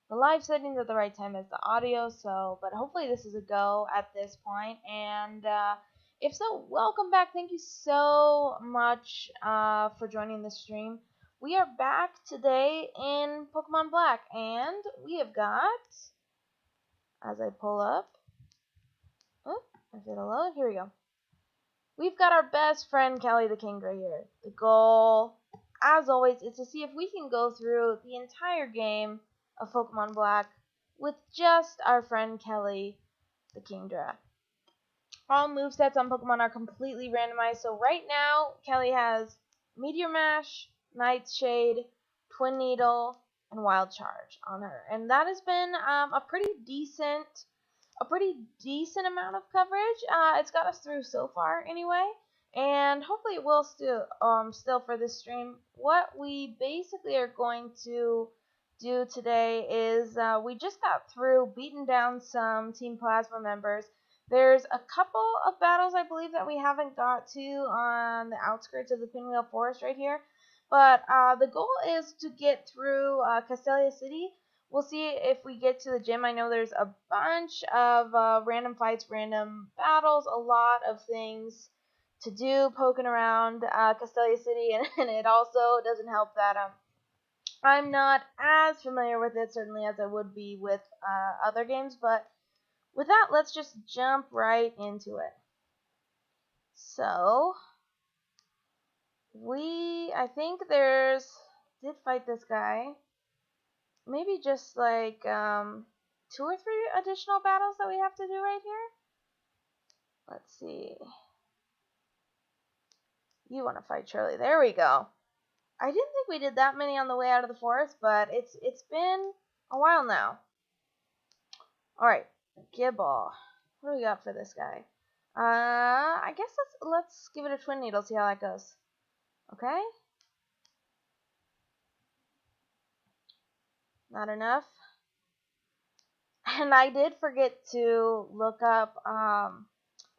the live settings at the right time as the audio. So, but hopefully this is a go at this point. And if so, welcome back. Thank you so much for joining the stream. We are back today in Pokemon Black, and we have got, as I pull up, oh, is it a load? Here we go. We've got our best friend Kelly the Kingdra here. The goal, as always, is to see if we can go through the entire game of Pokemon Black with just our friend Kelly the Kingdra. All movesets on Pokemon are completely randomized, so right now Kelly has Meteor Mash, Nightshade, Twin Needle, and Wild Charge on her, and that has been a pretty decent amount of coverage. It's got us through so far anyway, and hopefully it will still for this stream. What we basically are going to do today is we just got through beating down some Team Plasma members. There's a couple of battles, I believe, that we haven't got to on the outskirts of the Pinwheel Forest right here. But the goal is to get through Castelia City. We'll see if we get to the gym. I know there's a bunch of random fights, random battles, a lot of things to do poking around Castelia City. And it also doesn't help that I'm not as familiar with it, certainly, as I would be with other games. But with that, let's just jump right into it. So, I think did fight this guy. Maybe just like 2 or 3 additional battles that we have to do right here. Let's see. You want to fight Shirley. There we go. I didn't think we did that many on the way out of the forest, but it's been a while now. Alright. Gibball. What do we got for this guy? I guess let's give it a Twin Needle, see how that goes. Okay. Not enough. And I did forget to look up,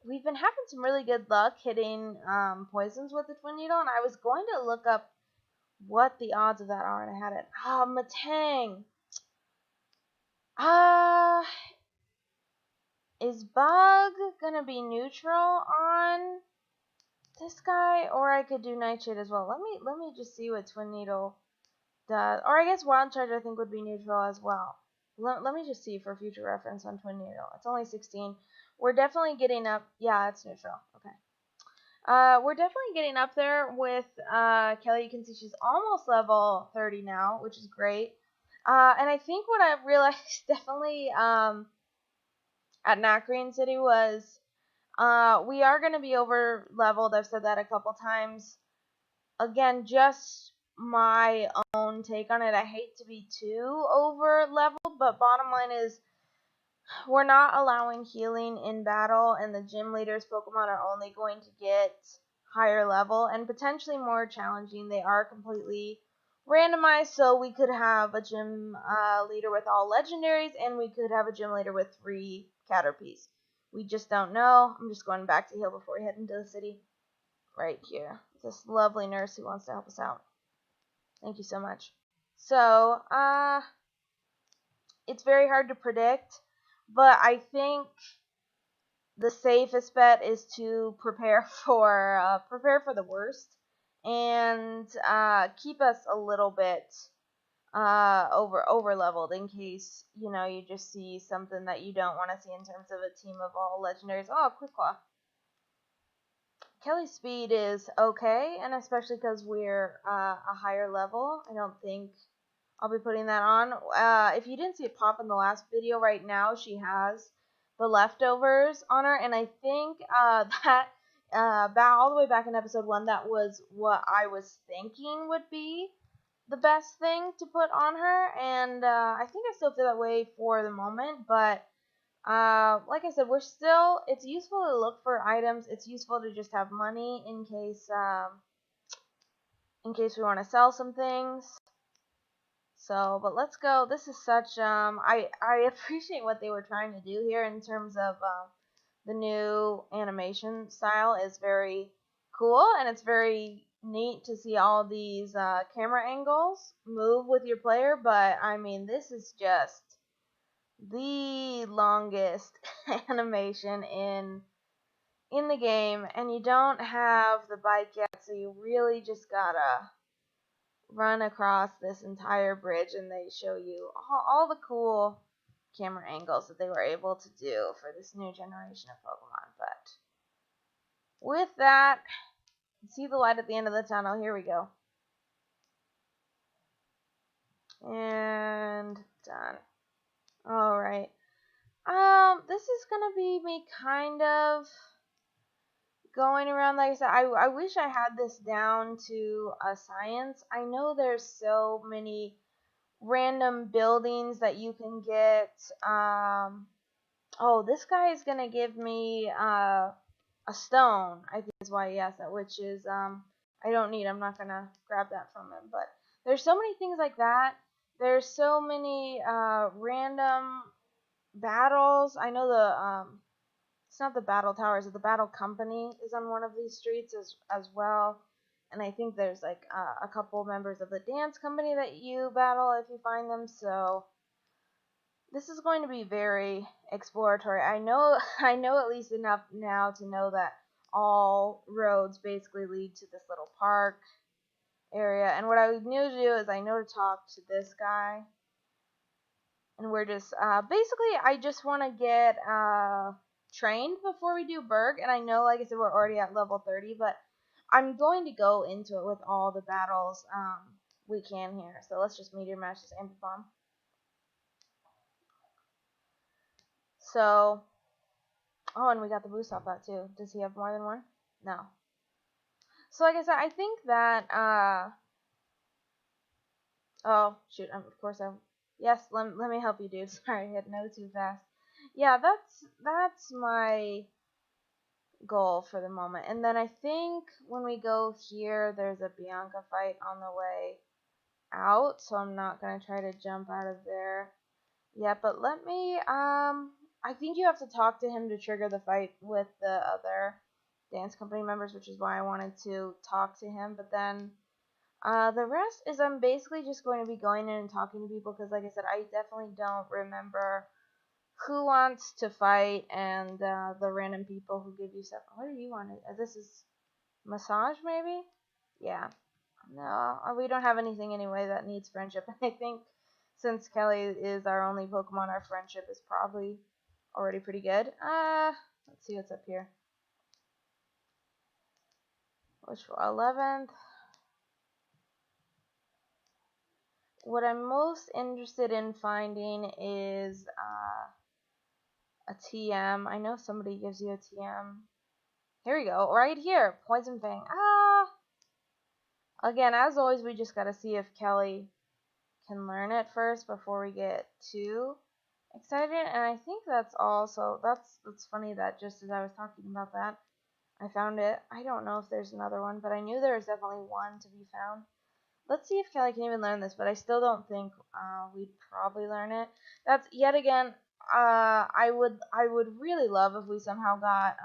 we've been having some really good luck hitting poisons with the Twin Needle, and I was going to look up what the odds of that are, and I had it. Matang. Is Bug gonna be neutral on this guy, or I could do Nightshade as well. Let me just see what Twin Needle does, or I guess Wild Charge I think would be neutral as well. Let me just see for future reference on Twin Needle. It's only 16. We're definitely getting up. Yeah, it's neutral. Okay. We're definitely getting up there with Kelly. You can see she's almost level 30 now, which is great. And I think what I've realized definitely at Nacrene City was we are going to be over leveled. I've said that a couple times. Again, just my own take on it. I hate to be too over leveled, but bottom line is we're not allowing healing in battle, and the gym leaders Pokemon are only going to get higher level and potentially more challenging. They are completely randomized, so we could have a gym leader with all legendaries, and we could have a gym leader with 3 Caterpies. We just don't know. I'm just going back to heal before we head into the city. Right here. This lovely nurse who wants to help us out. Thank you so much. So, it's very hard to predict, but I think the safest bet is to prepare for the worst and keep us a little bit over leveled in case you just see something that you don't want to see in terms of a team of all legendaries. Oh, Quick Claw. Kelly's speed is okay, and especially because we're a higher level, I don't think I'll be putting that on. If you didn't see it pop in the last video, right now she has the leftovers on her, and I think that all the way back in episode 1, that was what I was thinking would be the best thing to put on her, and I think I still feel that way for the moment, but like I said, it's useful to look for items. It's useful to just have money in case we want to sell some things. So, but let's go. This is such, I appreciate what they were trying to do here in terms of the new animation style is very cool, and it's very neat to see all these camera angles move with your player, but I mean, this is just the longest animation in the game, and you don't have the bike yet, so you really just gotta run across this entire bridge, and they show you all the cool camera angles that they were able to do for this new generation of Pokemon. But with that, see the light at the end of the tunnel. Here we go. And done. Alright. This is gonna be me kind of going around. Like I said, I wish I had this down to a science. I know there's so many random buildings that you can get. Oh, this guy is gonna give me a stone, I think is why he asked that, which is I don't need. I'm not gonna grab that from him. But there's so many things like that. There's so many random battles. I know it's not the battle towers, the battle company is on one of these streets as well. And I think there's like a couple members of the dance company that you battle if you find them. So this is going to be very exploratory. I know at least enough now to know that all roads basically lead to this little park area. And what I need to do is I know to talk to this guy. And we're just, basically, I just want to get trained before we do Burgh. And I know, like I said, we're already at level 30, but I'm going to go into it with all the battles we can here. So let's just Meteor Mash this Amber Bomb. So, oh, and we got the boost off that too. Does he have more than one? No. So, like I said, I think that, oh, shoot, of course yes, let me help you, dude. Sorry, I had no too fast. Yeah, that's my goal for the moment. And then I think when we go here, there's a Bianca fight on the way out, so I'm not going to try to jump out of there. Yeah, but let me, I think you have to talk to him to trigger the fight with the other dance company members, which is why I wanted to talk to him. But then the rest is I'm basically just going to be going in and talking to people because, like I said, I definitely don't remember who wants to fight and the random people who give you stuff. What do you want? This is massage, maybe? Yeah. No, we don't have anything anyway that needs friendship. I think since Kelly is our only Pokemon, our friendship is probably already pretty good. Let's see what's up here. Which 11th? What I'm most interested in finding is a TM. I know somebody gives you a TM. Here we go, right here, Poison Fang. Again, as always, we just gotta see if Kelly can learn it first before we get too excited. And I think that's all. So that's funny that just as I was talking about that, I found it. I don't know if there's another one, but I knew there was definitely one to be found. Let's see if Kelly can even learn this, but I still don't think we'd probably learn it. That's yet again. I would really love if we somehow got.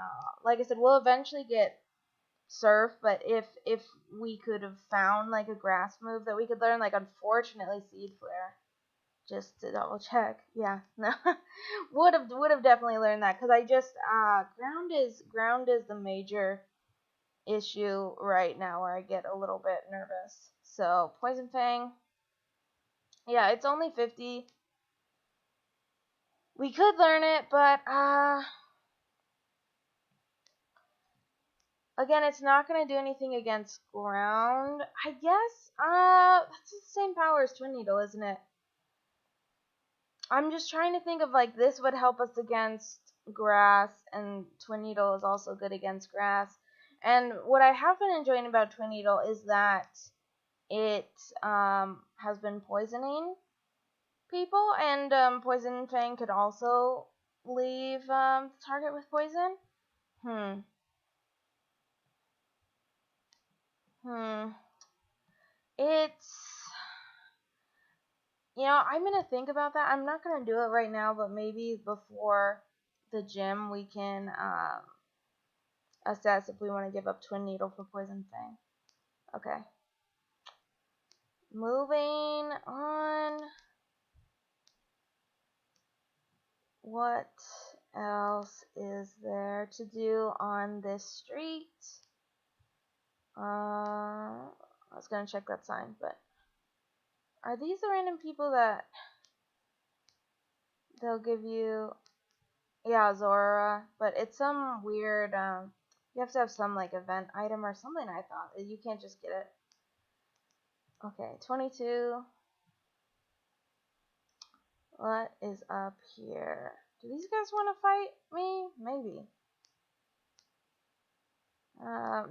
Like I said, we'll eventually get Surf, but if we could have found like a grass move that we could learn, like unfortunately Seed Flare. Just to double check, yeah, no, would have definitely learned that because I just ground is the major issue right now where I get a little bit nervous. So Poison Fang, yeah, it's only 50. We could learn it, but again, it's not gonna do anything against ground. I guess that's the same power as Twin Needle, isn't it? I'm just trying to think of like this would help us against grass, and Twin Needle is also good against grass. And what I have been enjoying about Twin Needle is that it has been poisoning people, and Poison Fang could also leave the target with poison. It's, I'm going to think about that. I'm not going to do it right now, but maybe before the gym we can assess if we want to give up Twin Needle for Poison Fang. Okay. Moving on. What else is there to do on this street? I was gonna check that sign, but are these the random people that they'll give you? Yeah, Zora, but it's some weird, you have to have some, like, event item or something, I thought. You can't just get it. Okay, 22. What is up here? Do these guys want to fight me? Maybe.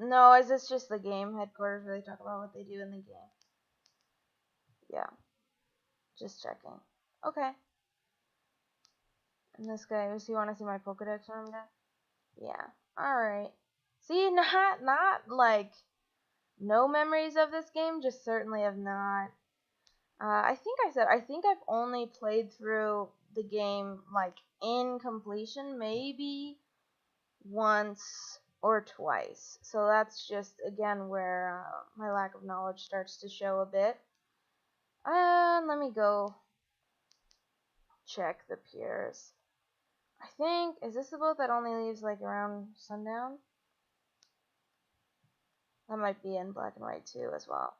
No, is this just the game headquarters where they talk about what they do in the game? Yeah. Just checking. Okay. And this guy, does he want to see my Pokedex when I'm done? Yeah. Alright. See, not like no memories of this game, just certainly have not. I think I've only played through the game, like, in completion, maybe once or twice. So that's just, again, where my lack of knowledge starts to show a bit. Let me go check the piers. I think, is this the boat that only leaves, like, around sundown? That might be in black and white, too, as well.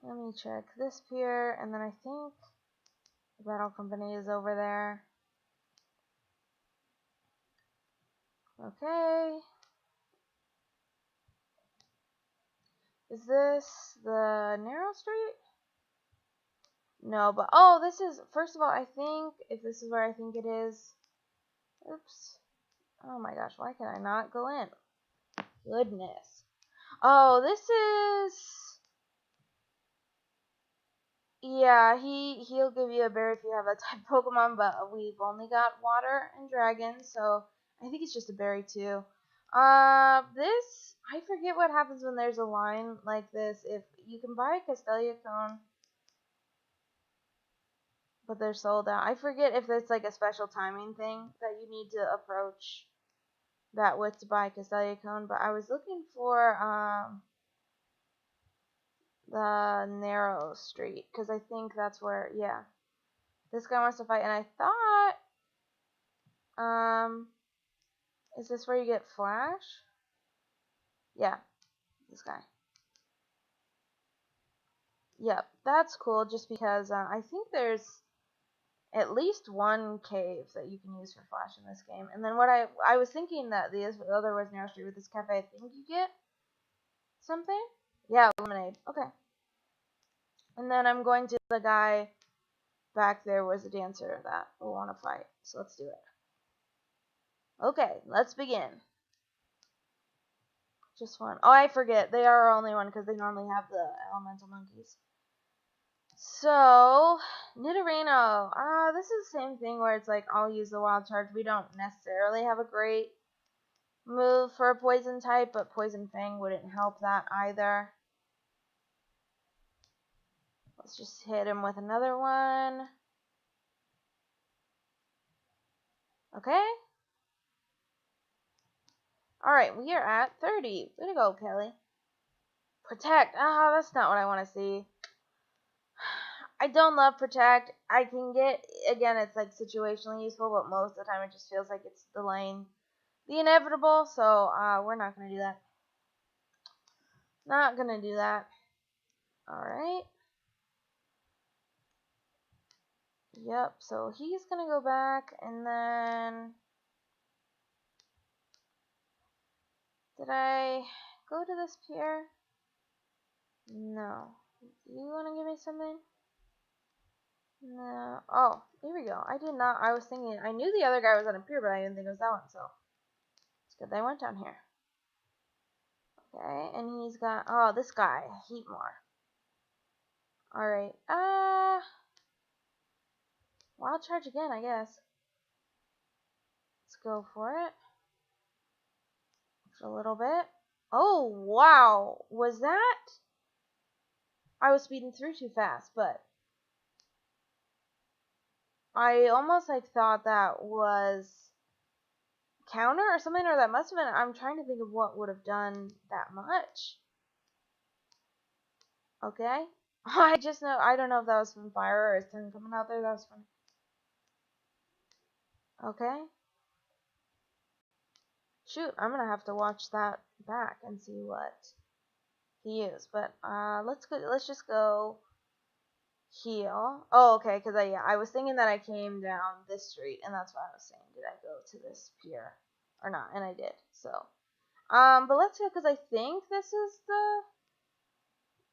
Let me check this pier, and then I think the Battle Company is over there. Okay. Is this the narrow street? No, but, oh, this is, first of all, I think, if this is where I think it is, oops. Oh my gosh, why can I not go in? Goodness. Oh, this is, yeah, he'll give you a berry if you have that type of Pokemon, but we've only got water and dragon, so I think it's just a berry too. This, I forget what happens when there's a line like this. If you can buy a Castelia cone, but they're sold out. I forget if it's like a special timing thing that you need to approach that with to buy Castelia cone, but I was looking for the narrow street, because I think that's where, yeah, this guy wants to fight, and I thought, is this where you get Flash? Yeah, this guy. Yep, that's cool, just because I think there's at least one cave that you can use for Flash in this game, and then what I was thinking that the other was narrow street with this cafe, I think you get something? Yeah, lemonade, okay. And then I'm going to the guy back there was a dancer that will want to fight. So let's do it. Okay, let's begin. Just one. Oh, I forget. They are our only one because they normally have the elemental monkeys. So, Nidorino. This is the same thing where it's like I'll use the wild charge. We don't necessarily have a great move for a poison type, but Poison Fang wouldn't help that either. Let's just hit him with another one. Okay. Alright, we are at 30. Way to go, Kelly. Protect. That's not what I want to see. I don't love Protect. I can get, again, it's like situationally useful, but most of the time it just feels like it's delaying the inevitable, so we're not going to do that. Not going to do that. Alright. Yep, so he's going to go back, and then... Did I go to this pier? No. You want to give me something? No. Oh, here we go. I did not. I was thinking, I knew the other guy was on a pier, but I didn't think it was that one, so it's good they went down here. Okay, and he's got, oh, this guy, Heatmore. Alright, wild charge again, I guess. Let's go for it. For a little bit. Oh, wow. Was that? I was speeding through too fast, but I almost like thought that was counter or something, or that must have been, I'm trying to think of what would have done that much. Okay. I just know, I don't know if that was from fire or his tongue coming out there. That was funny. Okay. Shoot, I'm gonna have to watch that back and see what he used. But let's just go heal. Oh, okay, because I was thinking that I came down this street, and that's why I was saying, did I go to this pier or not? And I did. So, but let's go, because I think this is the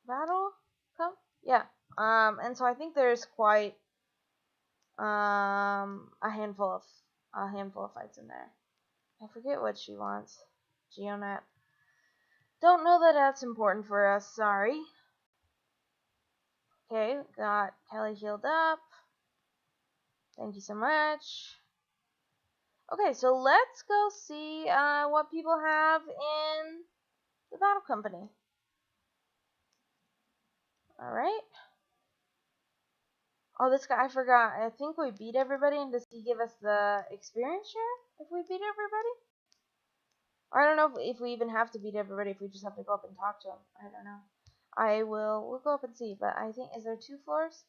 battle cup. Yeah. And so I think there's quite a handful of fights in there. I forget what she wants. Geonat. Don't know that that's important for us. Sorry. Okay, got Kelly healed up. Thank you so much. Okay, so let's go see what people have in the battle company. Alright. Oh, this guy, I forgot. I think we beat everybody, and does he give us the experience share if we beat everybody? Or I don't know if we even have to beat everybody, if we just have to go up and talk to him. I don't know. We'll go up and see, but I think, is there 2 floors?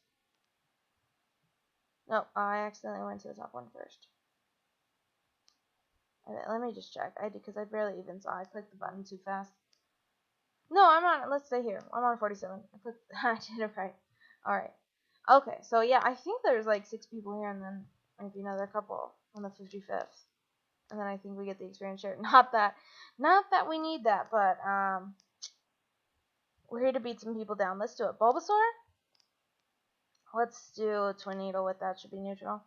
No, I accidentally went to the top one first. Let me just check. Because I barely even saw. I clicked the button too fast. No, let's stay here. I'm on 47. I did it right. Alright. Okay, so yeah, I think there's like 6 people here, and then maybe another couple on the 55th. And then I think we get the experience share. Not that we need that, but we're here to beat some people down. Let's do it. Bulbasaur? Let's do a Twin Needle with that. Should be neutral.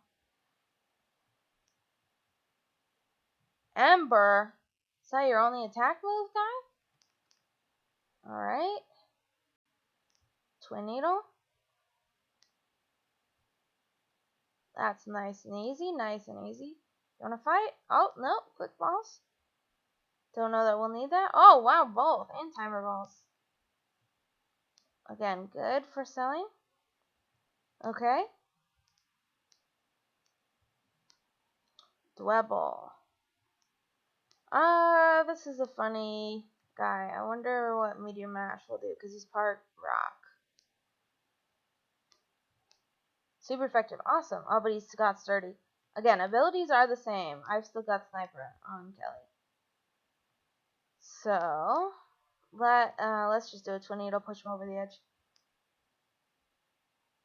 Ember? Is that your only attack move, guy? Alright. Twin Needle. That's nice and easy. Nice and easy. You want to fight? Oh, no. Quick balls. Don't know that we'll need that. Oh, wow. Both. And timer balls. Again, good for selling. Okay. Dwebble. This is a funny guy. I wonder what Meteor Mash will do, because he's part rock. Super effective. Awesome. Oh, but he's got sturdy. Again, abilities are the same. I've still got Sniper on Kelly. So, let's just do a tornado, push him over the edge.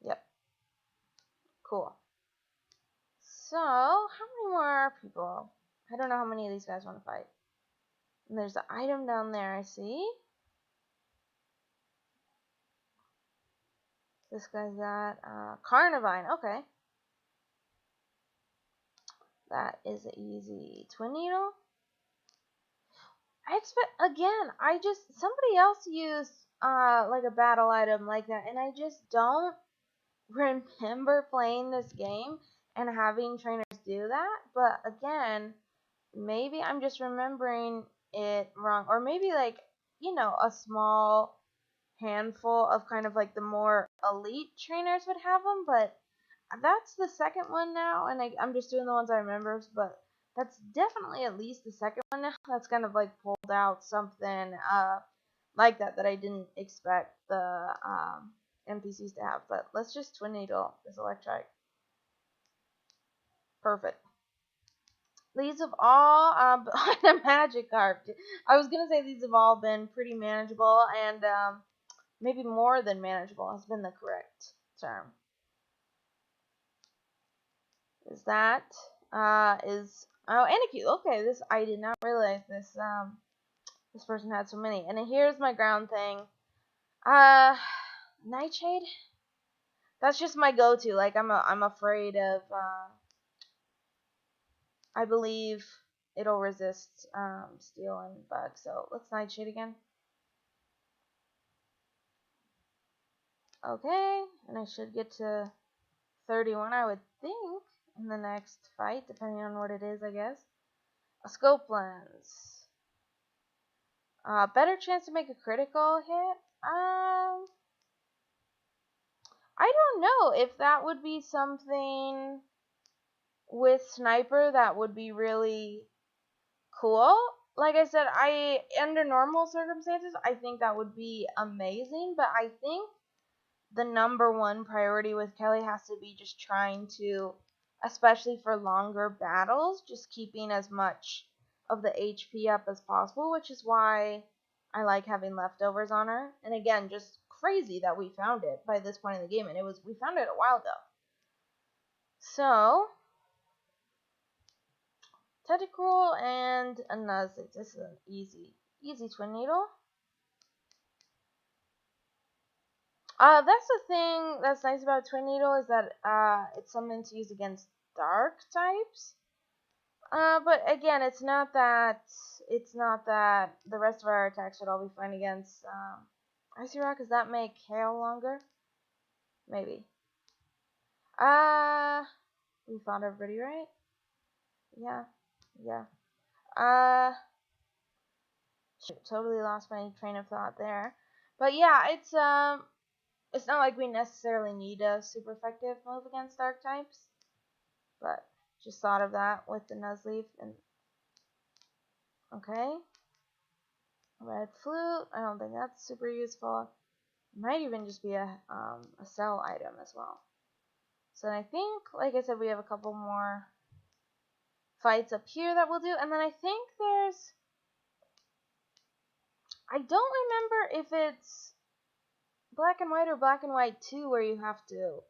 Yep. Cool. So, how many more people? I don't know how many of these guys want to fight. And there's the item down there, I see. This guy's got Carnivine. Okay. That is easy. Twin Needle? I expect, again, somebody else used like a battle item like that, and I just don't remember playing this game and having trainers do that. But again, maybe I'm just remembering it wrong, or maybe like, a small handful of kind of like the more elite trainers would have them, but that's the second one now, and I'm just doing the ones I remember, but that's definitely at least the second one now that's kind of like pulled out something like that I didn't expect the NPCs to have. But let's just Twin Needle this Electrike. Perfect. These have all the Magikarp. I was gonna say these have all been pretty manageable, and maybe more than manageable has been the correct term. Is that oh, Anacute. Okay, this, I did not realize this this person had so many. And here's my ground thing. Nightshade. That's just my go-to. Like, I'm afraid of I believe it'll resist steel and bug. So let's Nightshade again. Okay, and I should get to 31, I would think, in the next fight, depending on what it is, I guess. A scope lens. Better chance to make a critical hit. I don't know if that would be something with Sniper that would be really cool. Like I said, under normal circumstances, I think that would be amazing, but I think the number one priority with Kelly has to be just trying to, especially for longer battles, just keeping as much of the HP up as possible, which is why I like having leftovers on her. And again, just crazy that we found it by this point in the game, and we found it a while ago. So, Tentacruel and a Nuzlocke. This is an easy Twin Needle. That's the thing that's nice about Twin Needle is that it's something to use against dark types. But again, it's not that the rest of our attacks should all be fine against Icy Rock. Does that make hail longer? Maybe. We found everybody, right? Yeah. Shoot, totally lost my train of thought there. But yeah, it's not like we necessarily need a super effective move against dark types. But just thought of that with the Nuzleaf and okay. Red Flute, I don't think that's super useful. It might even just be a sell item as well. So I think, like I said, we have a couple more fights up here that we'll do, and then I think I don't remember if it's Black and White or Black and White 2 where you have to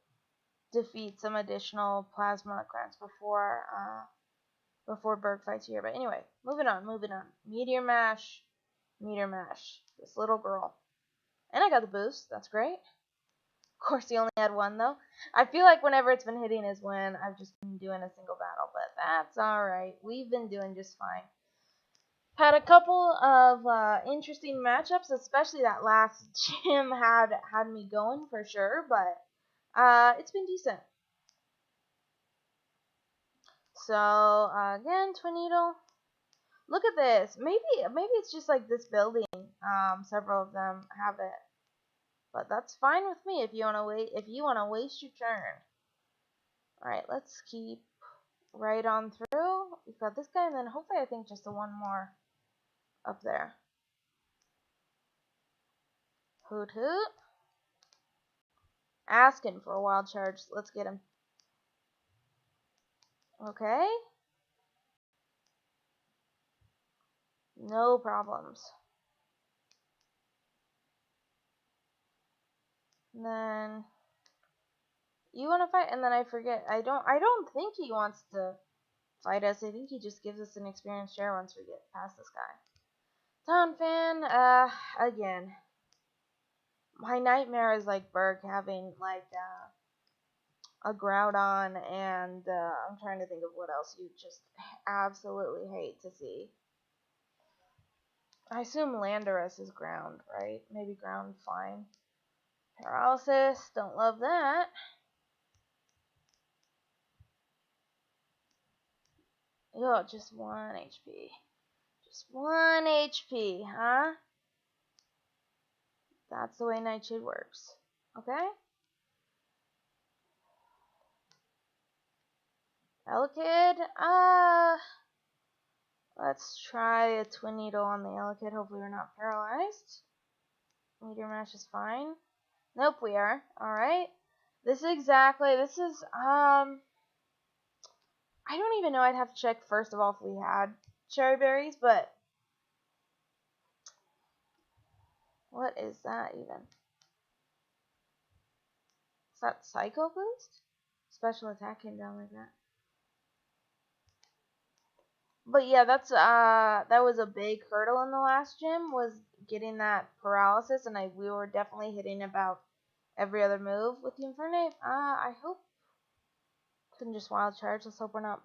defeat some additional plasma grants before Burgh fights here. But anyway, moving on. Meteor Mash. This little girl. And I got the boost. That's great. Of course, he only had one, though. I feel like whenever it's been hitting is when I've just been doing a single battle. But that's alright. We've been doing just fine. Had a couple of interesting matchups, especially that last gym had me going for sure. But it's been decent. So, again, Twin Needle. Look at this. Maybe it's just like this building. Several of them have it. But that's fine with me if you wanna waste your turn. Alright, let's keep right on through. We've got this guy, and then hopefully I think just the one more up there. Hoot hoot. Asking for a wild charge. Let's get him. Okay. No problems. And then you want to fight, and then I forget. I don't think he wants to fight us. I think he just gives us an experience share once we get past this guy. Donphan, again. My nightmare is like Burgh having like a Groudon, and I'm trying to think of what else you just absolutely hate to see. I assume Landorus is ground, right? Maybe ground, fine. Paralysis, don't love that. Oh, just 1 HP. Just 1 HP, huh? That's the way Nightshade works. Okay? Elekid, let's try a Twin Needle on the Elekid. Hopefully we're not paralyzed. Meteor Mash is fine. Nope, we are. Alright. This is, I don't even know. I'd have to check first of all if we had cherry berries, but what is that even? Is that Psycho Boost? Special attack came down like that. But yeah, that was a big hurdle in the last gym, was getting that paralysis, and we were definitely hitting about every other move with the Infernape. I hope couldn't just wild charge. Let's hope we're not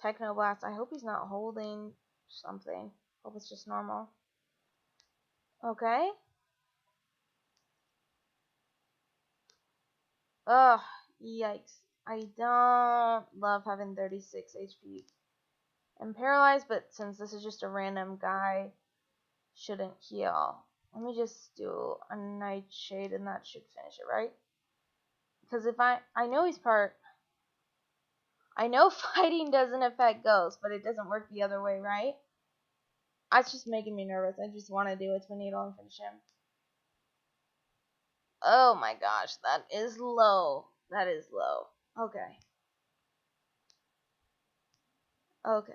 Technoblast. I hope he's not holding something. Hope it's just normal. Okay. Ugh, yikes. I don't love having 36 HP and paralyzed, but since this is just a random guy, shouldn't heal. Let me just do a Nightshade, and that should finish it, right? Because if I know he's part... I know fighting doesn't affect ghosts, but it doesn't work the other way, right? That's just making me nervous. I just want to do a Twin Needle and finish him. Oh my gosh, that is low. That is low. Okay. Okay.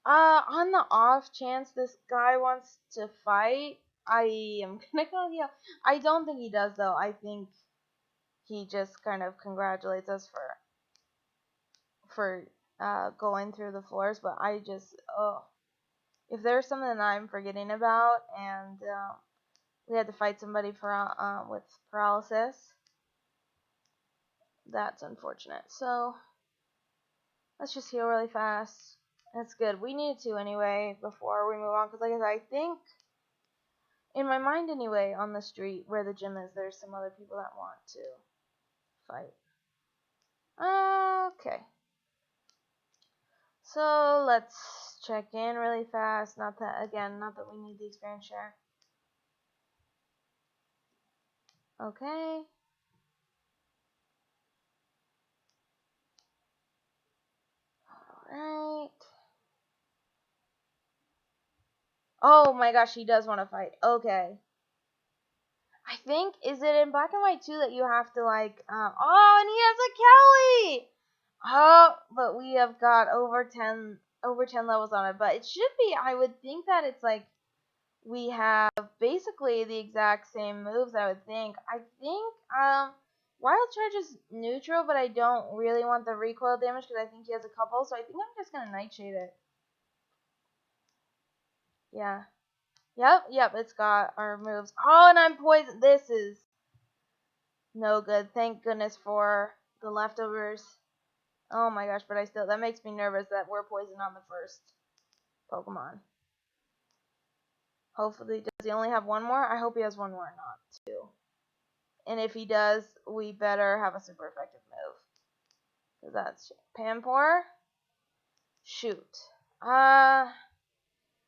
On the off chance this guy wants to fight, I am gonna go heal. I don't think he does though. I think he just kind of congratulates us for going through the floors. But I just if there's something that I'm forgetting about and we had to fight somebody for with paralysis, that's unfortunate. So let's just heal really fast. That's good. We needed to anyway before we move on, because like I said, I think in my mind anyway, on the street where the gym is, there's some other people that want to fight. Okay. So let's check in really fast. Not that we need the experience share. Okay. Alright. Oh my gosh, he does want to fight. Okay. I think, is it in black and white too that you have to like, oh, and he has a Kelly! Oh, but we have got over 10 levels on it. But it should be, I would think that it's like, we have basically the exact same moves, I would think. I think, Wild Charge is neutral, but I don't really want the recoil damage because I think he has a couple, so I think I'm just going to Nightshade it. Yeah. Yep, it's got our moves. Oh, and I'm poisoned. This is no good. Thank goodness for the leftovers. Oh my gosh, but that makes me nervous that we're poisoned on the first Pokemon. Hopefully, does he only have one more? I hope he has one more, not two. And if he does, we better have a super effective move. Because that's Panpour. Shoot.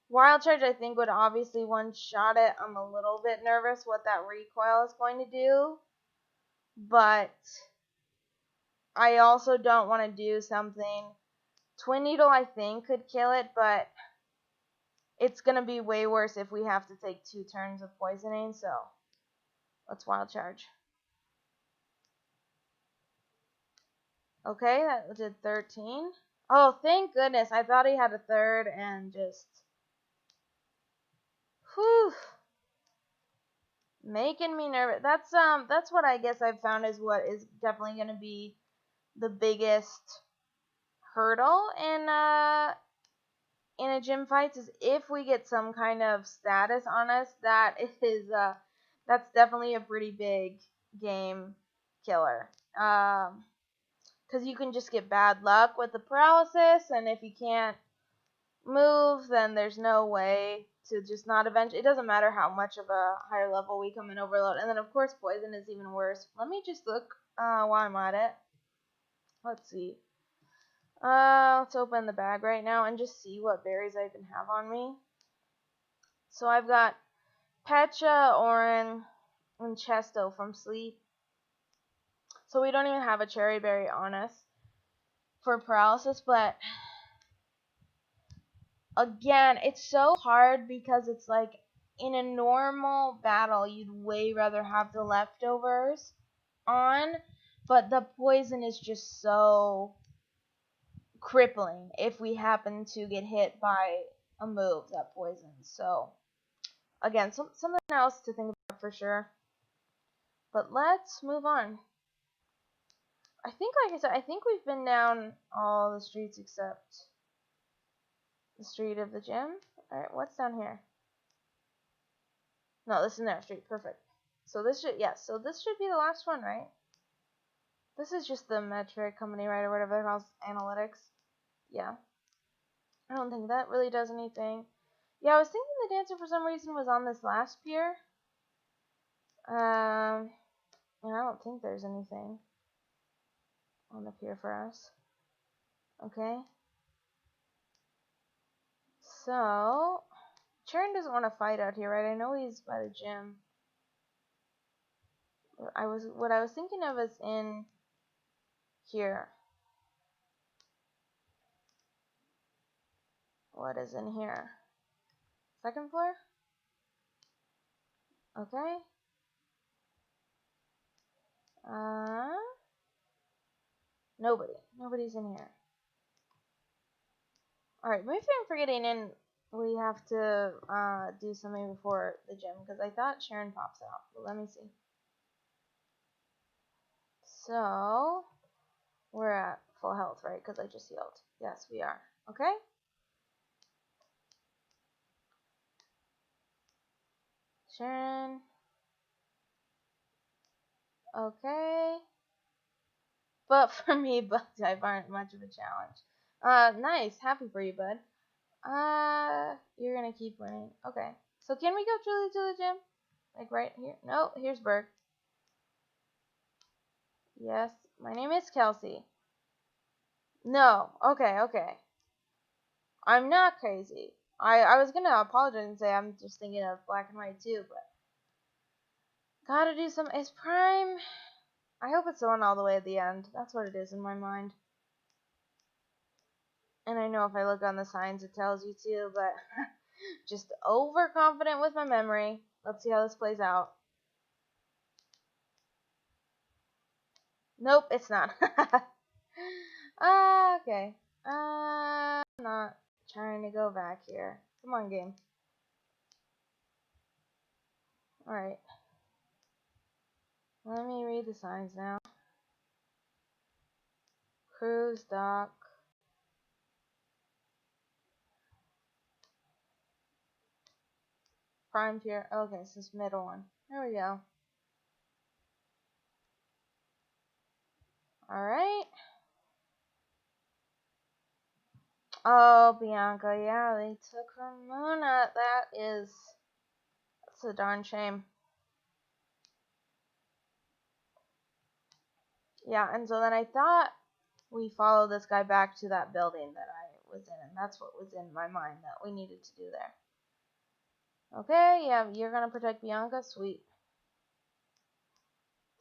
Wild Charge, I think, would obviously one-shot it. I'm a little bit nervous what that recoil is going to do. But I also don't want to do something. Twin Needle, I think, could kill it, but it's going to be way worse if we have to take 2 turns of poisoning. So let's Wild Charge. Okay, that did 13. Oh, thank goodness. I thought he had a third and just... Whew. Making me nervous. That's what I guess I've found is what is definitely going to be the biggest hurdle in a gym fights is if we get some kind of status on us. That's definitely a pretty big game killer. Because you can just get bad luck with the paralysis, and if you can't move, then there's no way to just not eventually. It doesn't matter how much of a higher level we come in overload. And then, of course, poison is even worse. Let me just look while I'm at it. Let's see. Let's open the bag right now and just see what berries I even have on me. So I've got Pecha, Oran, and Chesto from Sleep. So we don't even have a cherry berry on us for paralysis, but again, it's so hard because it's like in a normal battle, you'd way rather have the leftovers on, but the poison is just so crippling if we happen to get hit by a move that poisons. So again, something else to think about for sure. But let's move on. I think, like I said, I think we've been down all the streets except the street of the gym. Alright, what's down here? No, this is Narrow Street. Perfect. So this should, yes, so this should be the last one, right? This is just the metric company, right, or whatever they're called, analytics. Yeah. I don't think that really does anything. Yeah, I was thinking the dancer for some reason was on this last pier. And I don't think there's anything on the pier for us. Okay. So, Charon doesn't want to fight out here, right? I know he's by the gym. What I was thinking of is in here. What is in here? Second floor? Okay. Nobody. Nobody's in here. Alright, maybe I'm forgetting and we have to do something before the gym because I thought Sharon pops out. But let me see. So, we're at full health, right? Because I just healed. Yes, we are. Okay? Sharon. Okay. But for me, bug type aren't much of a challenge. Nice. Happy for you, bud. You're gonna keep winning. Okay. So can we go truly to the gym? Like right here? No, here's Burgh. Yes. My name is Kelsey. No. Okay, okay. I'm not crazy. I was gonna apologize and say I'm just thinking of black and white too, but gotta do some. Is Prime? I hope it's the one all the way at the end. That's what it is in my mind. And I know if I look on the signs it tells you too, but just overconfident with my memory. Let's see how this plays out. Nope, it's not. Okay. I'm not trying to go back here. Come on, game. Alright. Let me read the signs now. Cruise, dock. Prime Pier. Okay, it's this middle one. There we go. Alright. Oh, Bianca, yeah, they took her Mona. That's a darn shame. Yeah, and so then I thought we followed this guy back to that building that I was in, and that's what was in my mind that we needed to do there. Okay, yeah, you're gonna protect Bianca? Sweet.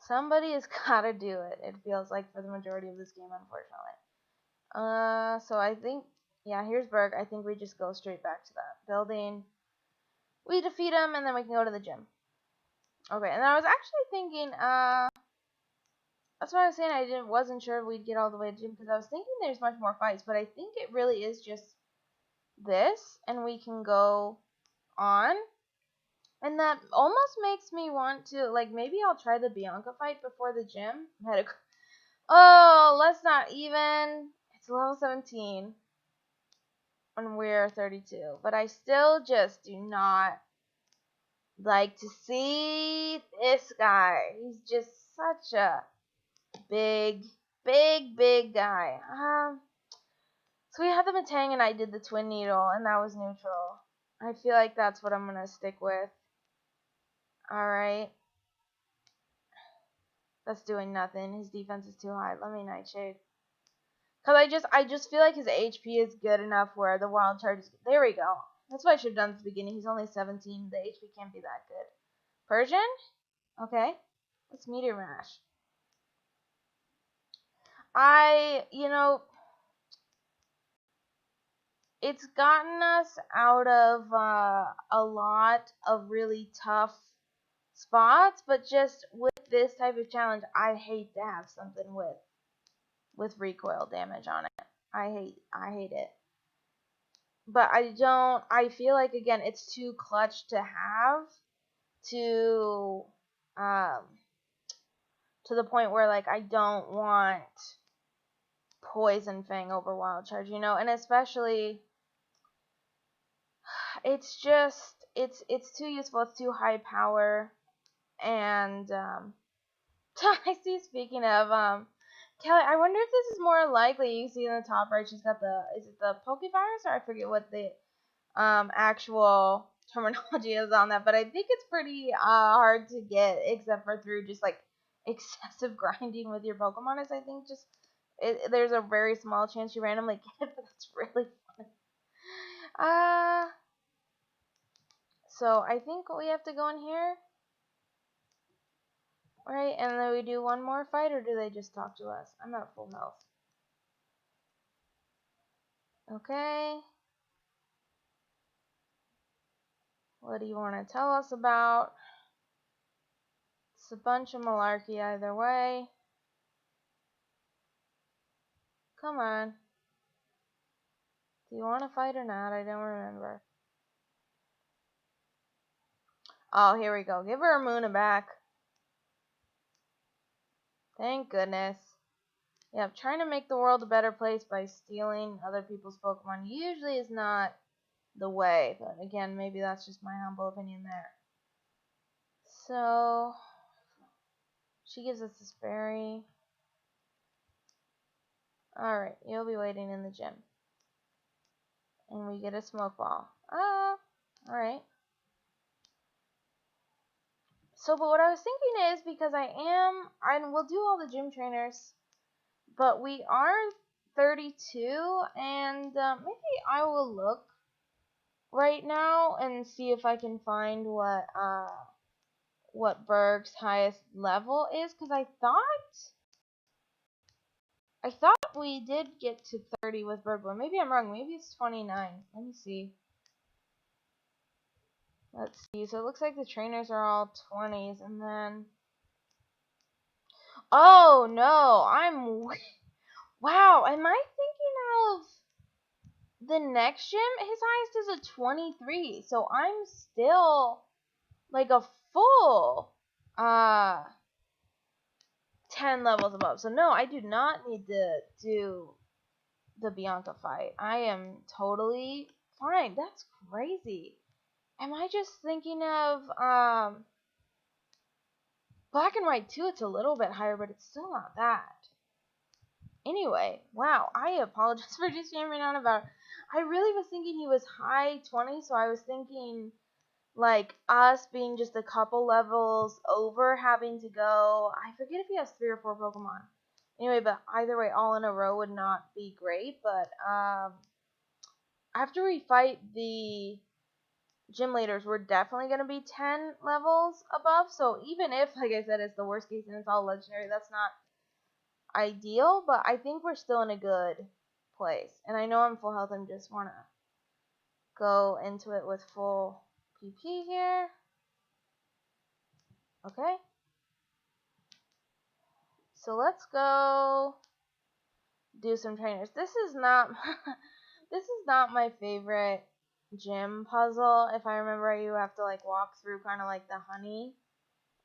Somebody has gotta do it, it feels like, for the majority of this game, unfortunately. So I think, yeah, here's Burgh. I think we just go straight back to that building. We defeat him, and then we can go to the gym. Okay, and I was actually thinking, that's what I was saying, wasn't sure if we'd get all the way to the gym, because I was thinking there's much more fights, but I think it really is just this, and we can go on. And that almost makes me want to, like, maybe I'll try the Bianca fight before the gym. Oh, let's not even. It's level 17. And we're 32. But I still just do not like to see this guy. He's just such a big guy. So we had the Matang and I did the Twin Needle, and that was neutral. I feel like that's what I'm going to stick with. Alright. That's doing nothing. His defense is too high. Let me Nightshade. Because I just feel like his HP is good enough where the Wild Charge is... There we go. That's what I should have done at the beginning. He's only 17. The HP can't be that good. Persian? Okay. Let's Meteor Mash. It's gotten us out of a lot of really tough spots, but just with this type of challenge, I hate to have something with recoil damage on it. I hate it. But I feel like, again, it's too clutch to have to the point where, like, I don't want Poison Fang over Wild Charge, and especially, it's just, it's too useful, it's too high power, and, I see, speaking of, Kelly, I wonder if this is more likely. You see in the top right, she's got is it the Pokevirus, or I forget what the actual terminology is on that, but I think it's pretty hard to get, except for through just like excessive grinding with your Pokemon. Is I think just there's a very small chance you randomly get it, but that's really fun. So I think we have to go in here. Right, and then we do one more fight, or do they just talk to us? I'm at full health. Okay. What do you want to tell us about? It's a bunch of malarkey either way. Come on. Do you want to fight or not? I don't remember. Oh, here we go. Give her a Munna back. Thank goodness. Yeah, trying to make the world a better place by stealing other people's Pokemon usually is not the way. But again, maybe that's just my humble opinion there. So, she gives us this berry. Alright, you'll be waiting in the gym. And we get a smoke ball. Ah, alright. So, but what I was thinking is, because we'll do all the gym trainers, but we are 32, and maybe I will look right now and see if I can find what Burgh's highest level is, because I thought we did get to 30 with Burgh, but maybe I'm wrong. Maybe it's 29. Let me see. Let's see. So it looks like the trainers are all 20s, and then... Oh, no. Wow. Am I thinking of the next gym? His highest is a 23. So I'm still like a full 10 levels above. So no, I do not need to do the Bianca fight. I am totally fine. That's crazy. Am I just thinking of Black and White too? It's a little bit higher, but it's still not that. Anyway, wow, I apologize for just yammering on about it. I really was thinking he was high 20, so I was thinking like us being just a couple levels over, having to go. I forget if he has 3 or 4 Pokemon. Anyway, but either way, all in a row would not be great. But after we fight the gym leaders, we're definitely going to be 10 levels above. So even if, like I said, it's the worst case and it's all legendary, that's not ideal. But I think we're still in a good place. And I know I'm full health and just want to go into it with full PP here. Okay. So let's go do some trainers. This is not my favorite gym puzzle. If I remember right, you have to like walk through kind of like the honey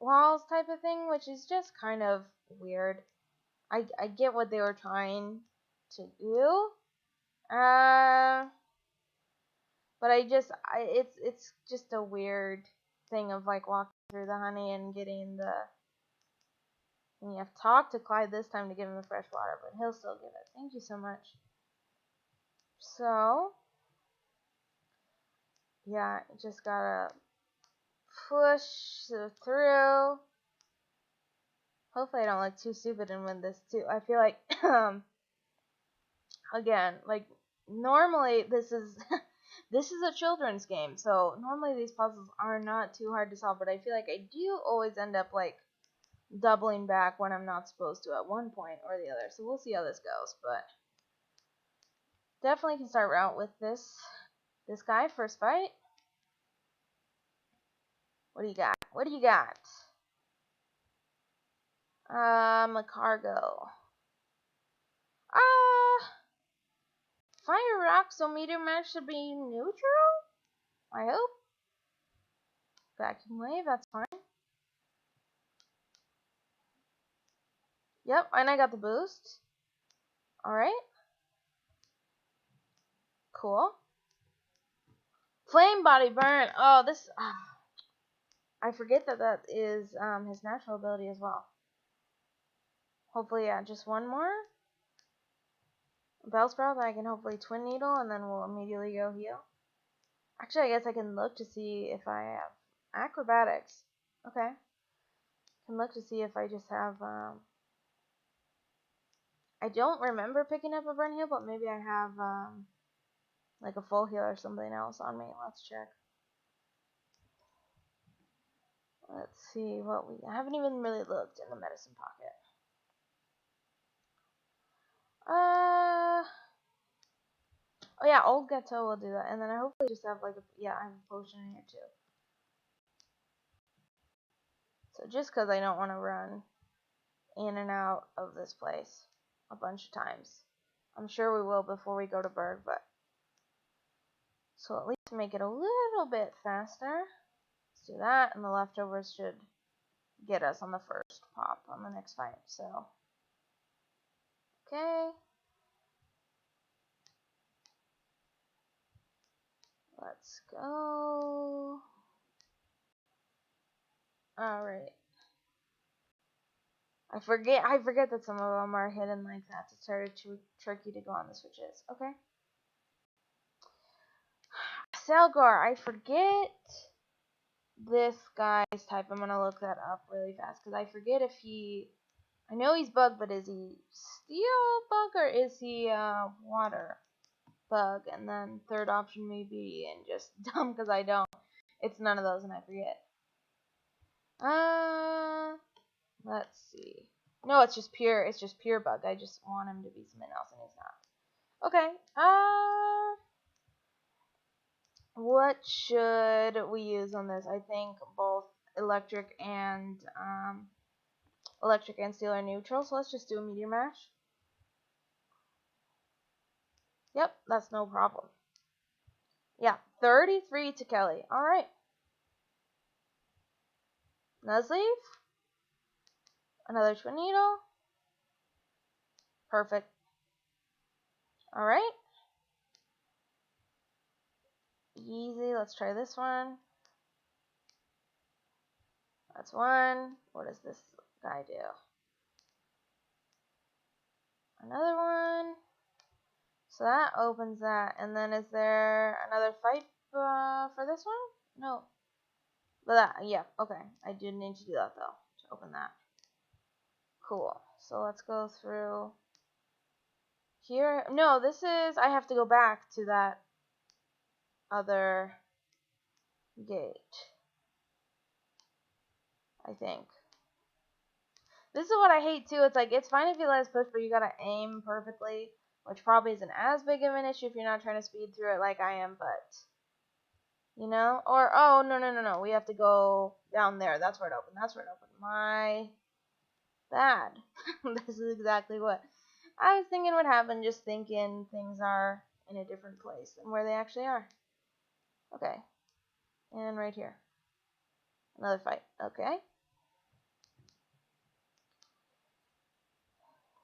walls type of thing, which is just kind of weird. I get what they were trying to do. But it's just a weird thing of like walking through the honey and getting the... And you have to talk to Clyde this time to give him the fresh water, but he'll still give it. Thank you so much. So, yeah, just gotta push through. Hopefully I don't look too stupid and win this too. I feel like, again, like, normally this is this is a children's game, so normally these puzzles are not too hard to solve, but I feel like I do always end up, like, doubling back when I'm not supposed to at one point or the other. So we'll see how this goes, but definitely can start out with this guy. First fight. What do you got? What do you got? A cargo. Fire rock, so meteor match should be neutral? I hope. Vacuum wave, that's fine. Yep, and I got the boost. Alright. Cool. Flame body burn. Oh, this... I forget that is his natural ability as well. Hopefully, yeah, just one more. Bellsprout that I can hopefully Twin Needle, and then we'll immediately go heal. Actually, I guess I can look to see if I have acrobatics. Okay. Can look to see if I just have, I don't remember picking up a burn heal, but maybe I have, like a full heal or something else on me. Let's check. Let's see what I haven't even really looked in the medicine pocket. Oh yeah, Old Gateau will do that, and then I hopefully just have like I have a potion in here too. So just because I don't want to run in and out of this place a bunch of times. I'm sure we will before we go to Burgh, but so at least make it a little bit faster. Let's do that, and the leftovers should get us on the first pop on the next fight. So, okay. Let's go. Alright. I forget that some of them are hidden like that. It's sort of too tricky to go on the switches. Okay. Selgar, I forget this guy's type. I'm gonna look that up really fast because I forget if I know he's bug, but is he steel bug or is he water bug? And then third option may be, and just dumb because I don't. It's none of those, and I forget. Let's see. No, it's just pure bug. I just want him to be something else, and he's not. Okay. What should we use on this? I think both electric and steel are neutral, so let's just do a meteor mash. Yep, that's no problem. Yeah, 33 to Kelly. Alright. Nuzleaf. Another Twin Needle. Perfect. Alright. Easy. Let's try this one. That's one. What does this guy do? Another one. So that opens that. And then is there another fight for this one? No. But that, yeah, okay. I do need to do that though, to open that. Cool. So let's go through here. No, this is, I have to go back to that other gate, I think. This is what I hate too. It's like, it's fine if you let us push, but you gotta aim perfectly, which probably isn't as big of an issue if you're not trying to speed through it like I am, but, you know? Or, oh, no. We have to go down there. That's where it opened. My bad. This is exactly what I was thinking would happen, just thinking things are in a different place than where they actually are. Okay. And right here. Another fight. Okay.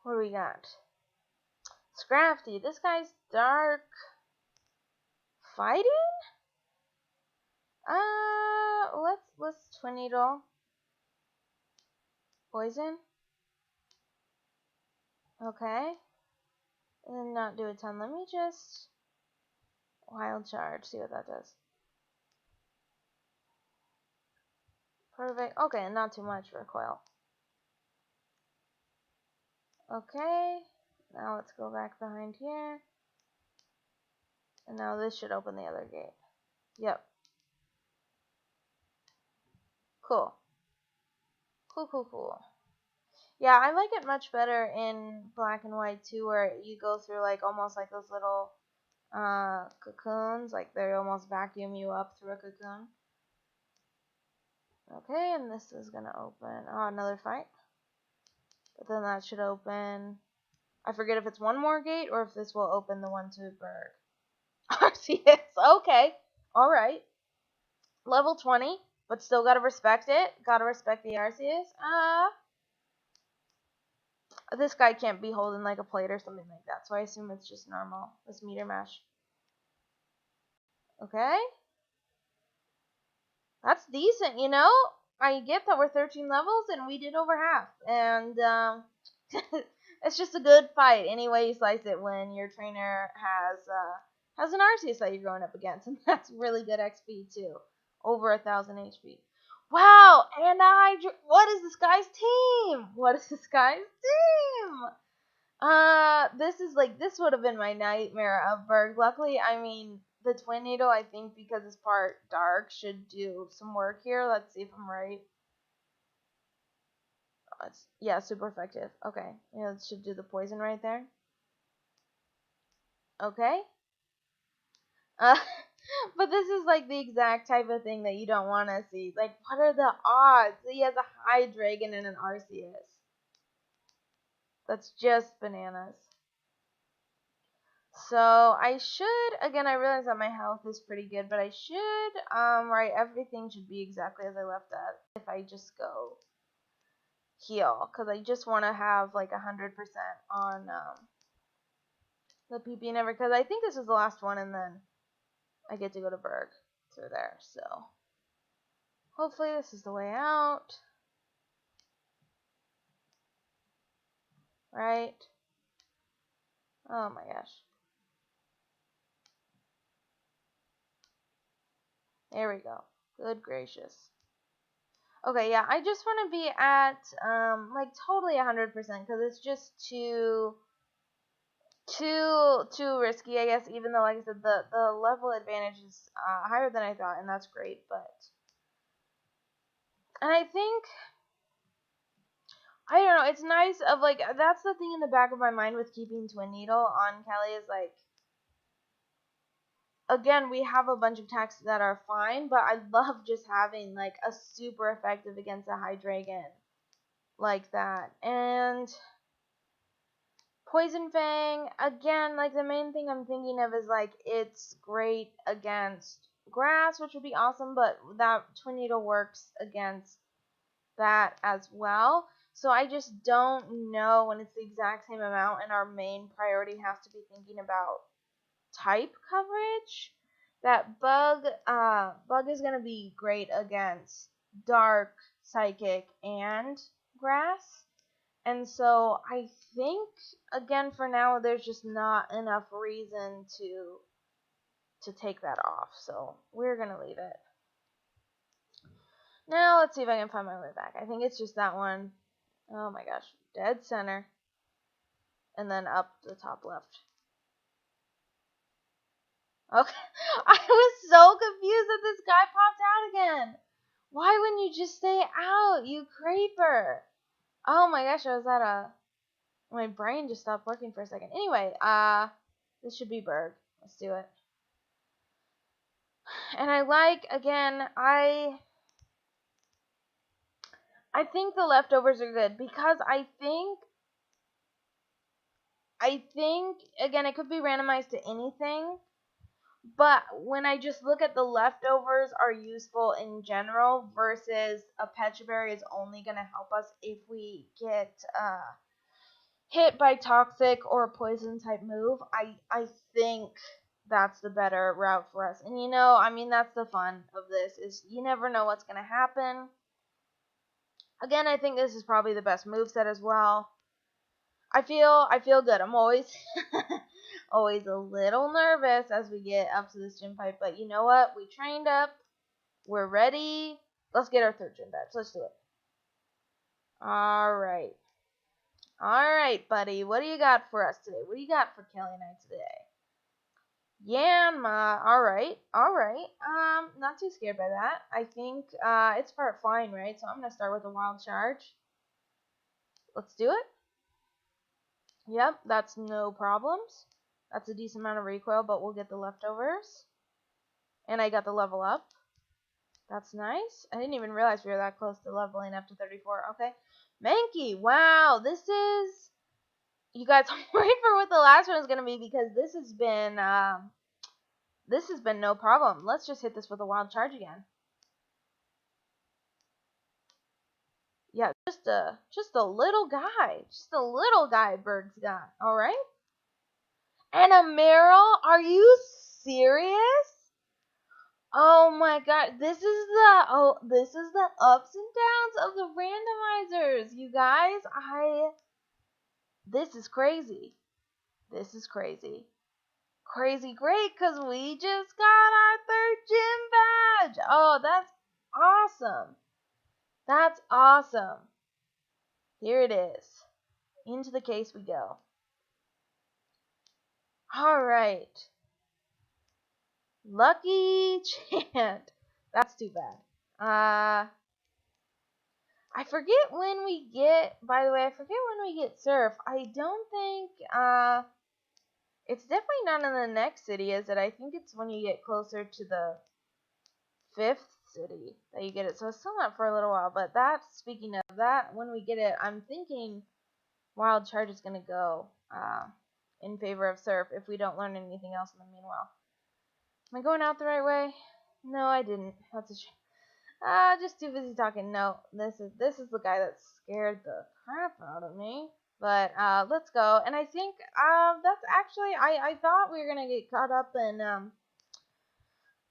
What do we got? Scrafty. This guy's dark. Fighting? Let's Twin Needle. Poison. Okay. And then not do a ton. Let me just Wild Charge. See what that does. Perfect. Okay, not too much recoil. Okay. Now let's go back behind here. And now this should open the other gate. Yep. Cool. Cool. Yeah, I like it much better in black and white too, where you go through like almost like those little cocoons, like they almost vacuum you up through a cocoon. Okay, and this is gonna open. Oh, another fight. But then that should open. I forget if it's one more gate or if this will open the one to Burgh. RCS. Okay. Alright. Level 20, but still gotta respect it. Gotta respect the RCS. This guy can't be holding like a plate or something like that, so I assume it's just normal. This meteor mash. Okay. That's decent, you know? I get that we're 13 levels and we did over half. And it's just a good fight any way you slice it when your trainer has an Arceus that you're going up against, and that's really good XP too. Over 1,000 HP. Wow, and what is this guy's team? This would have been my nightmare of Burgh. Luckily, I mean, the Twin Needle, I think because it's part dark, should do some work here. Let's see if I'm right. yeah, super effective. Okay, yeah, it should do the poison right there. Okay. Uh, but this is like the exact type of thing that you don't want to see. Like, what are the odds? He has a high dragon and an Arceus. That's just bananas. So I should, again, I realize that my health is pretty good, but I should, right, everything should be exactly as I left it if I just go heal, because I just want to have like 100% on the PP and everything, because I think this is the last one, and then I get to go to Burgh through there, so hopefully this is the way out, right? Oh my gosh. There we go. Good gracious. Okay, yeah, I just want to be at, like, totally 100%, because it's just too risky, I guess, even though, like I said, the level advantage is higher than I thought, and that's great, and I think, I don't know, it's nice of, like, that's the thing in the back of my mind with keeping Twin Needle on Kelly is, like, again, we have a bunch of attacks that are fine, but I love just having, like, a super effective against a high dragon like that. And Poison Fang, again, like, the main thing I'm thinking of is, like, it's great against grass, which would be awesome, but that Twin Needle works against that as well. So I just don't know when it's the exact same amount, and our main priority has to be thinking about type coverage. That Bug is going to be great against Dark, Psychic, and Grass. And so I think, again, for now, there's just not enough reason to take that off. So we're going to leave it. Now let's see if I can find my way back. I think it's just that one. Oh my gosh. Dead center. And then up the top left. Okay. I was so confused that this guy popped out again. Why wouldn't you just stay out, you creeper? Oh my gosh, I was at a... My brain just stopped working for a second. Anyway, this should be Burgh. Let's do it. And I like, again, I think the leftovers are good because I think, again, it could be randomized to anything, but when I just look at the leftovers are useful in general versus a Pecha Berry is only going to help us if we get hit by toxic or a poison type move. I think that's the better route for us. And I mean, that's the fun of this is you never know what's going to happen. Again, I think this is probably the best moveset as well. I feel good. I'm always always a little nervous as we get up to this gym fight, but you know what? We trained up. We're ready. Let's get our third gym badge. Let's do it. All right. All right, buddy. What do you got for us today? What do you got for Kelly and I today? Yanma. All right. All right. Not too scared by that. I think it's part flying, right? So I'm gonna start with a wild charge. Let's do it. Yep, that's no problems. That's a decent amount of recoil, but we'll get the leftovers. And I got the level up. That's nice. I didn't even realize we were that close to leveling up to 34. Okay. Mankey. Wow, this is... You guys, I'm worried for what the last one is going to be because this has been no problem. Let's just hit this with a wild charge again. Yeah, just a little guy. Just a little guy Burgh's got. All right. And a Meryl? Are you serious? Oh my god, this is the ups and downs of the randomizers, you guys. This is crazy. This is crazy. Crazy great, because we just got our third gym badge. Oh, that's awesome. That's awesome. Here it is. Into the case we go. Alright. Lucky Chant. That's too bad. I forget when we get, by the way, I forget when we get Surf. I don't think, it's definitely not in the next city, is it? I think it's when you get closer to the 5th city that you get it. So it's still not for a little while, but that's, speaking of that, when we get it, I'm thinking Wild Charge is going to go, in favor of Surf if we don't learn anything else in the meanwhile. Am I going out the right way? No, I didn't. That's a shame. Just too busy talking. No, this is the guy that scared the crap out of me. But let's go. And I think that's actually, I thought we were gonna get caught up in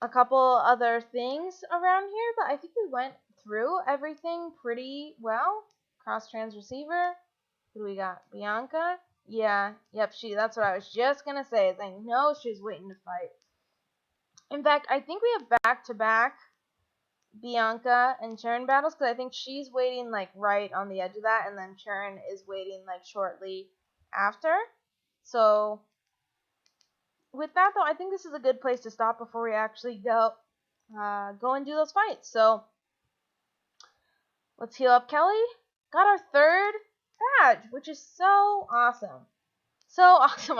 a couple other things around here, but I think we went through everything pretty well. Cross trans receiver. Who do we got? Bianca. Yeah. Yep. That's what I was just gonna say. Is I know she's waiting to fight. In fact, I think we have back-to-back Bianca and Churn battles, because I think she's waiting like right on the edge of that, and then Churn is waiting like shortly after. So with that though, I think this is a good place to stop before we actually go and do those fights. So let's heal up Kelly. Got our 3rd badge, which is so awesome. So awesome.